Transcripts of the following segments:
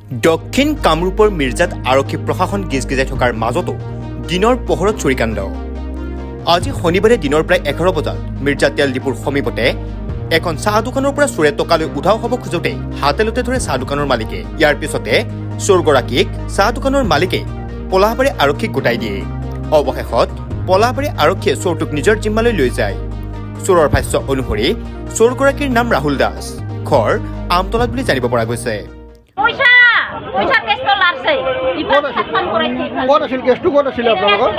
দক্ষিণ কামৰূপৰ মিৰ্জাত আৰক্ষী প্ৰশাসন গিজগিজাই থকাৰ মাজতো দিনৰ পোহৰত চুৰিকাণ্ড। আজি শনিবাৰে দিনৰ প্ৰায় 11 বজাত মিৰ্জা তেল ডিপুৰ সমীপতে এখন চাহ দোকানৰ পৰা চোৰে টকালৈ উধাও হ'ব খোজোতে হাতেলতে ধৰে চাহ দোকানৰ মালিকে। ইয়াৰ পিছতে চোৰগৰাকীক চাহ দোকানৰ মালিকে পলাশবাৰী আৰক্ষীক গোটাই দিয়ে। অৱশেষত পলাশবাৰী আৰক্ষীয়ে চোৰটোক নিজৰ জিম্মালৈ লৈ যায়। চোৰৰ ভাষ্য অনুসৰি চোৰগৰাকীৰ নাম ৰাহুল দাস, ঘৰ আমতলাত বুলি জানিব পৰা গৈছে। পইচা কেছটো লাৰছে ইবাৰ সাতখন কৰিছে ক'ত আছিল কেছটো ক'ত আছিল আপোনালোকৰ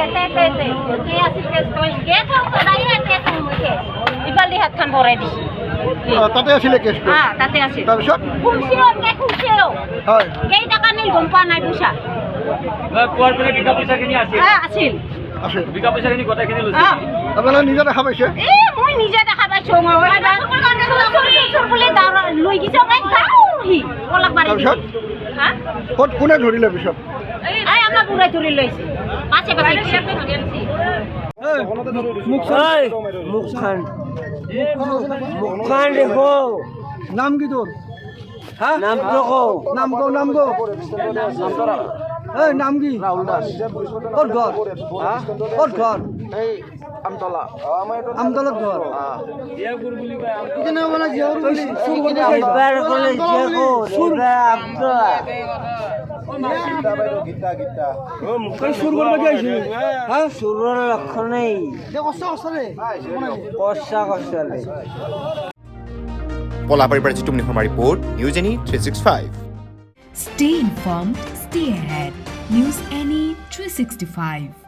কে আছিল কেছটো কেছ তো নাই কেছ মুখে ইবাৰ দি হাতখন ভৰাই দিছে তাতে আছিলে কেছটো তাতে আছিল তাৰপিছত খুলছিও হয় কেই টাকা নিল গম পোৱা নাই পইচা কোৱাৰ পৰা বিকা পইচাখিনি আছিল আছিল আছে বিকা পইচাখিনি গোটেইখিনি লৈছে আপোনালোকে নিজে দেখা পাইছে মই নিজে দেখা পাইছো মই চোৰ বুলি লৈ গিছে গাঁৱহি পলাশবাৰী তাৰপিছত ক'ত কোনে ধৰিলে পিছত আমাৰ বুঢ়াই ধৰি লৈছে পাছে পাছে মুখখান দেখো নাম কি তোৰ নামটো কও নাম কও এই নাম কি ৰাহুল দাস ক'ত ঘৰ ক'ত ঘৰ এই আমতলাত ঘৰ এবাৰ বলে দেখো সুৰেৰ লক্ষণ নেই কষা কষালে পলাশবাৰীৰ পৰা Jitumoni Sharma report news any 365। Stay informed, stay ahead. News Any 365.